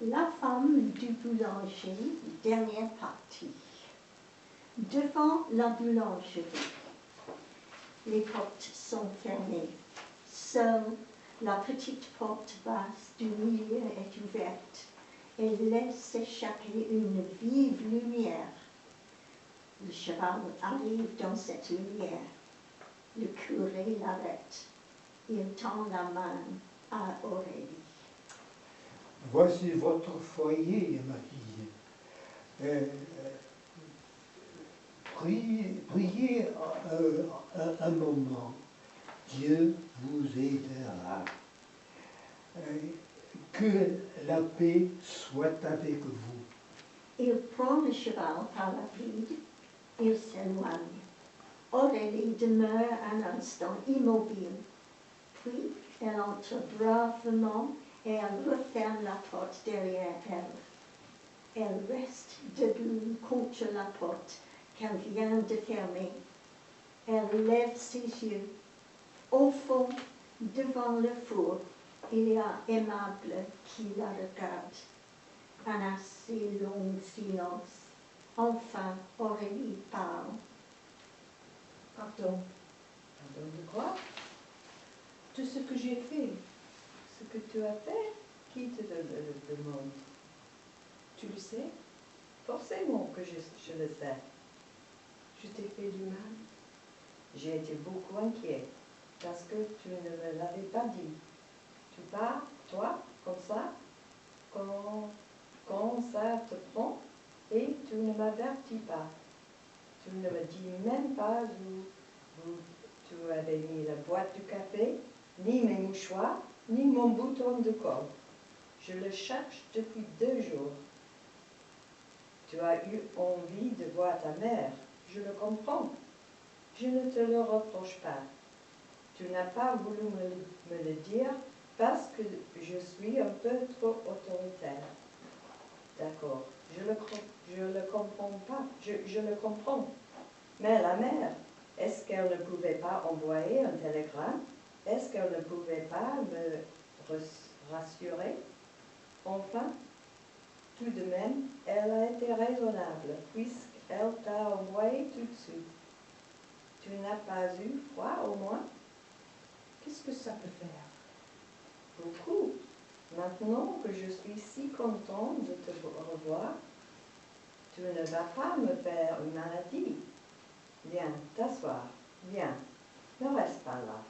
La femme du boulanger, dernière partie. Devant la boulangerie, les portes sont fermées. Seule la petite porte basse du milieu est ouverte et laisse s'échapper une vive lumière. Le cheval arrive dans cette lumière. Le curé l'arrête. Il tend la main à Aurélie. Voici votre foyer, ma fille. Priez un moment. Dieu vous aidera. Que la paix soit avec vous. Il prend le cheval par la bride. Il s'éloigne. Aurélie demeure un instant immobile. Puis elle entre bravement et elle referme la porte derrière elle. Elle reste debout contre la porte qu'elle vient de fermer. Elle lève ses yeux. Au fond, devant le four, il y a Aimable qui la regarde. Un assez long silence. Enfin, Aurélie parle. Pardon. Pardon de quoi? De ce que j'ai fait. Ce que tu as fait? Qui te le demande? Tu le sais? Forcément que je le sais. Je t'ai fait du mal. J'ai été beaucoup inquiet parce que tu ne me l'avais pas dit. Tu pars, toi, comme ça, quand ça te prend, et tu ne m'avertis pas. Tu ne me dis même pas où tu avais mis la boîte du café, ni mes mouchoirs, ni mon bouton de col. Je le cherche depuis 2 jours. Tu as eu envie de voir ta mère, je le comprends. Je ne te le reproche pas. Tu n'as pas voulu me le dire parce que je suis un peu trop autoritaire. D'accord, je le comprends pas, je le comprends. Mais la mère, est-ce qu'elle ne pouvait pas envoyer un télégramme? Est-ce qu'elle ne pouvait pas me rassurer? Enfin, tout de même, elle a été raisonnable, puisqu'elle t'a envoyé tout de suite. Tu n'as pas eu froid au moins? Qu'est-ce que ça peut faire? Beaucoup. Maintenant que je suis si contente de te revoir, tu ne vas pas me faire une maladie. Viens, t'asseoir. Viens, ne reste pas là.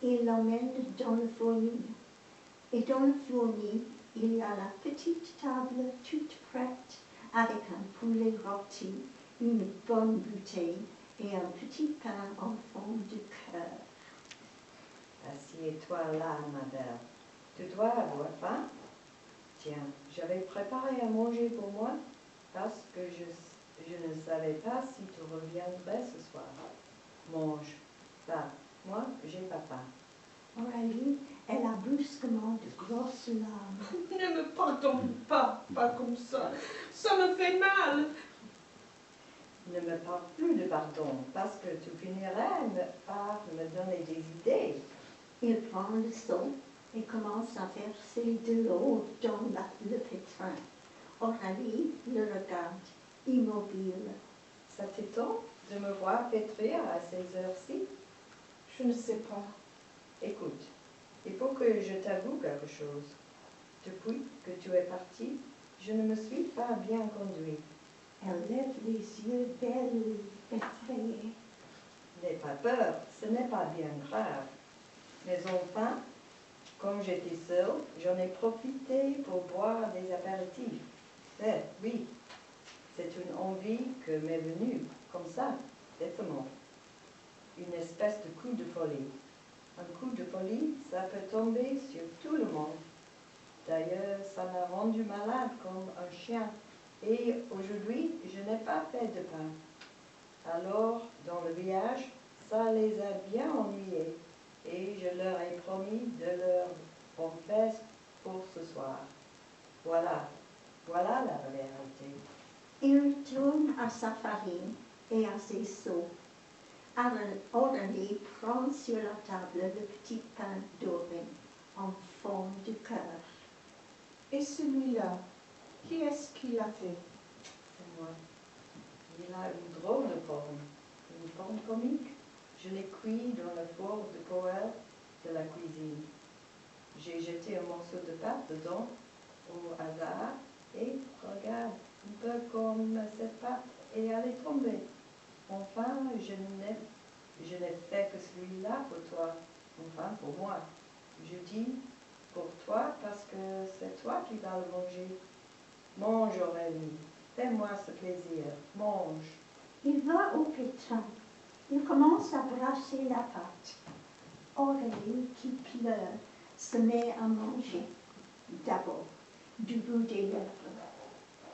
Il l'emmène dans le fournis. Et dans le fournis, il y a la petite table toute prête avec un poulet rôti, une bonne bouteille et un petit pain en forme de cœur. Assieds-toi là, ma belle. Tu dois avoir faim? Tiens, j'avais préparé à manger pour moi parce que je ne savais pas si tu reviendrais ce soir. Mange. Va, moi, j'ai pas faim. Aurélie, elle a brusquement de grosses larmes. Ne me pardonne pas comme ça. Ça me fait mal. Ne me parle plus de pardon, parce que tu finirais par me donner des idées. Il prend le seau et commence à verser de l'eau dans le pétrin. Aurélie le regarde, immobile. Ça t'étonne de me voir pétrir à ces heures-ci? Je ne sais pas. Écoute, il faut que je t'avoue quelque chose. Depuis que tu es parti, je ne me suis pas bien conduite. Elle lève les yeux belles et effrayés. N'aie pas peur, ce n'est pas bien grave. Mais enfin, comme j'étais seule, j'en ai profité pour boire des apéritifs. Oui, c'est une envie que m'est venue, comme ça, bêtement. Une espèce de coup de folie. Un coup de folie, ça peut tomber sur tout le monde. D'ailleurs, ça m'a rendu malade comme un chien. Et aujourd'hui, je n'ai pas fait de pain. Alors, dans le village, ça les a bien ennuyés. Et je leur ai promis de leur en faire pour ce soir. Voilà la vérité. Il retourne à sa farine et à ses seaux. Aurélie prend sur la table le petit pain doré en forme de cœur. Et celui-là, qui est-ce qui l'a fait? C'est moi. Il a une drôle de forme, une forme comique. Je l'ai cuit dans le four de poêle de la cuisine. J'ai jeté un morceau de pâte dedans au hasard et regarde, un peu comme cette pâte et elle est tombée. Enfin, je n'ai fait que celui-là pour toi, enfin pour moi. Je dis pour toi parce que c'est toi qui vas le manger. Mange Aurélie, fais-moi ce plaisir, mange. Il va au pétrin. Il commence à brasser la pâte. Aurélie, qui pleure, se met à manger. D'abord, du bout des lèvres.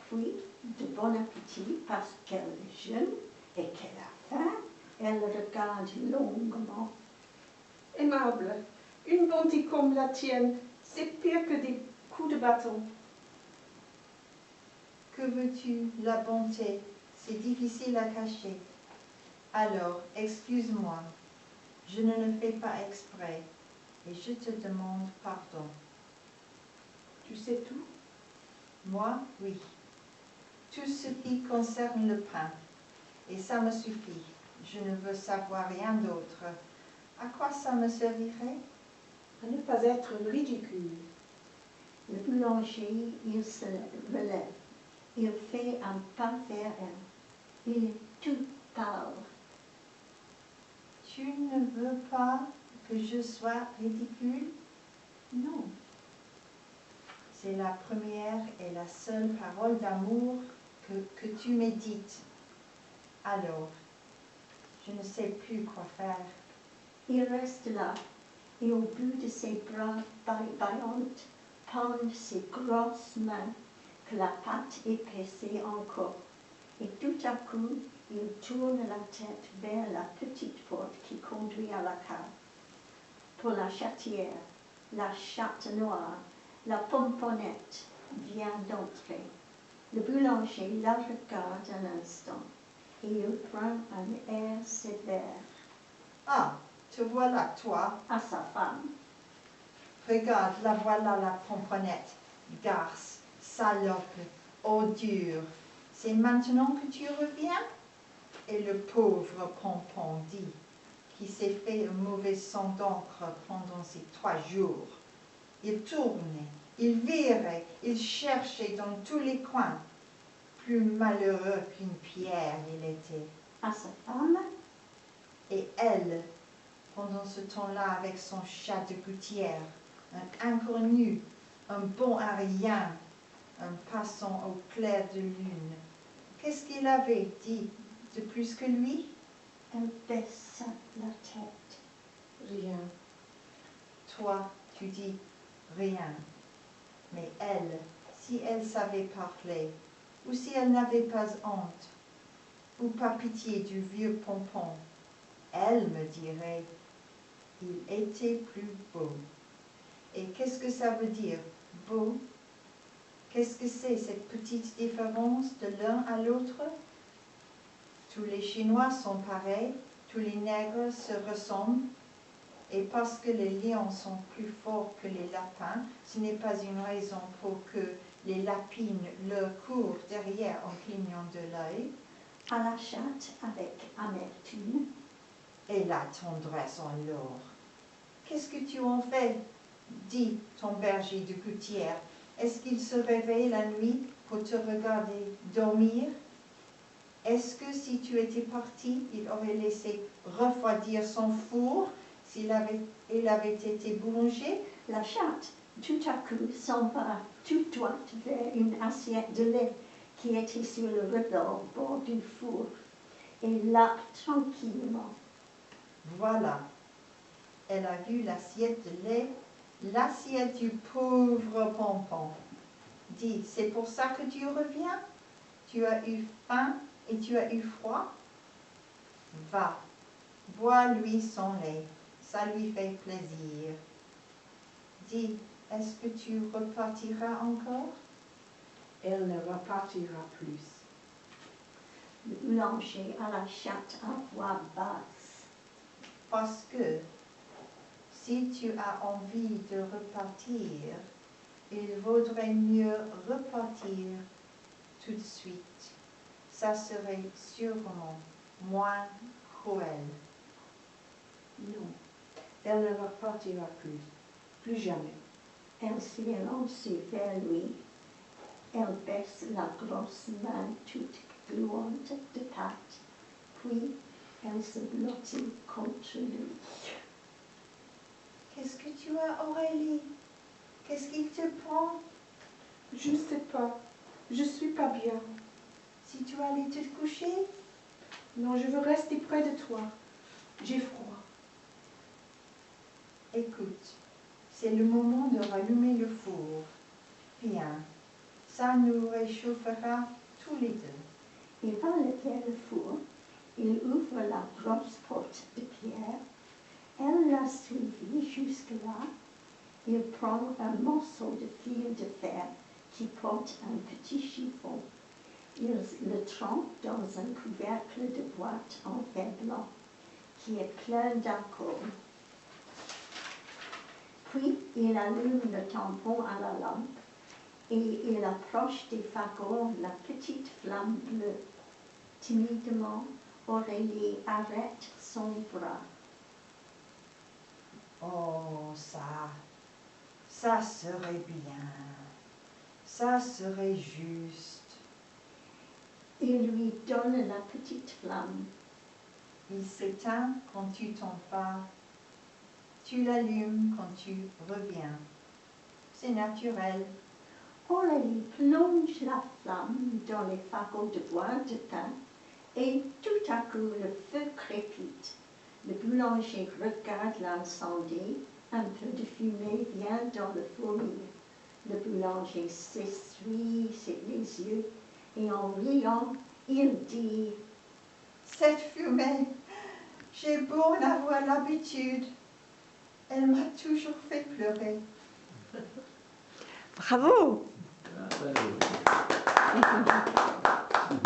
Puis, de bon appétit parce qu'elle est jeune et qu'elle a faim, elle regarde longuement. Aimable, une bonté comme la tienne, c'est pire que des coups de bâton. Que veux-tu, la bonté, c'est difficile à cacher. Alors, excuse-moi, je ne le fais pas exprès et je te demande pardon. Tu sais tout? Moi, oui. Tout ce qui concerne le pain. Et ça me suffit. Je ne veux savoir rien d'autre. À quoi ça me servirait? À ne pas être ridicule. Le boulanger, il se relève. Il fait un pas vers elle. Il est tout pâle. Tu ne veux pas que je sois ridicule? Non, C'est la première et la seule parole d'amour que tu m'aies dite. Alors, je ne sais plus quoi faire. il reste là et au bout de ses bras bâillantes pendent ses grosses mains que la pâte épaissit encore. Et tout à coup, il tourne la tête vers la petite porte qui conduit à la cave. Pour la chatière, la chatte noire, la pomponnette vient d'entrer. Le boulanger la regarde un instant et il prend un air sévère Ah, te voilà, toi. à sa femme. Regarde, la voilà la pomponnette. Garce, salope, ordure. C'est maintenant que tu reviens? Et le pauvre Pompon dit, qui s'est fait un mauvais sang d'encre pendant ces 3 jours. Il tournait, il virait, il cherchait dans tous les coins. Plus malheureux qu'une pierre il était. À sa femme, Et elle, pendant ce temps-là, avec son chat de gouttière, un inconnu, un bon à rien, un passant au clair de lune. Qu'est-ce qu'il avait dit de plus que lui? elle baissa la tête. Rien. Toi, tu dis rien. Mais elle, si elle savait parler, ou si elle n'avait pas honte, ou pas pitié du vieux Pompon, elle me dirait, il était plus beau. Et qu'est-ce que ça veut dire, beau? Qu'est-ce que c'est cette petite différence de l'un à l'autre? Tous les Chinois sont pareils, tous les nègres se ressemblent, et parce que les lions sont plus forts que les lapins, ce n'est pas une raison pour que les lapines leur courent derrière en clignant de l'œil. À la chatte avec amertume. Et la tendresse en l'or. Qu'est-ce que tu en fais? Dit ton berger de gouttière. Est-ce qu'il se réveille la nuit pour te regarder dormir? Est-ce que si tu étais parti, il aurait laissé refroidir son four s'il avait été boulanger? La chatte, tout à coup, s'en va tout droite vers une assiette de lait qui était sur le rebord du four et lappe tranquillement. Voilà. Elle a vu l'assiette de lait, l'assiette du pauvre Pompon. Dis, c'est pour ça que tu reviens? Tu as eu faim et tu as eu froid? Va, bois-lui son lait, ça lui fait plaisir. Dis, est-ce que tu repartiras encore? Elle ne repartira plus. Le boulanger à la chatte à voix basse. Parce que si tu as envie de repartir Il vaudrait mieux repartir tout de suite. Ça serait sûrement moins cruel. Non, elle ne repartira plus jamais. Elle s'élance vers lui. Elle baisse la grosse main toute gluante de pâte, puis elle se blottit contre lui. Qu'est-ce que tu as, Aurélie? Qu'est-ce qui te prend? Je ne sais pas, je suis pas bien. Si tu allais te coucher? Non, je veux rester près de toi. J'ai froid. Écoute, c'est le moment de rallumer le four. Viens, ça nous réchauffera tous les deux. Il va vers le four. Il ouvre la grosse porte de pierre. Elle l'a suivi jusque-là. Il prend un morceau de fil de fer qui porte un petit chiffon. Il le trempe dans un couvercle de boîte en fer blanc qui est plein d'alcool. Puis il allume le tampon à la lampe et il approche des fagots la petite flamme bleue. Timidement, Aurélie arrête son bras. Oh, ça serait bien. Ça serait juste. Il lui donne la petite flamme. Il s'éteint quand tu t'en vas. Tu l'allumes quand tu reviens. C'est naturel. Aurélie plonge la flamme dans les fagots de bois de thym et tout à coup le feu crépite. Le boulanger regarde l'incendie, un peu de fumée vient dans le fourmil. Le boulanger s'essuie les yeux et en riant, il dit « Cette fumée, j'ai beau en avoir l'habitude. Elle m'a toujours fait pleurer. » Bravo! Bravo.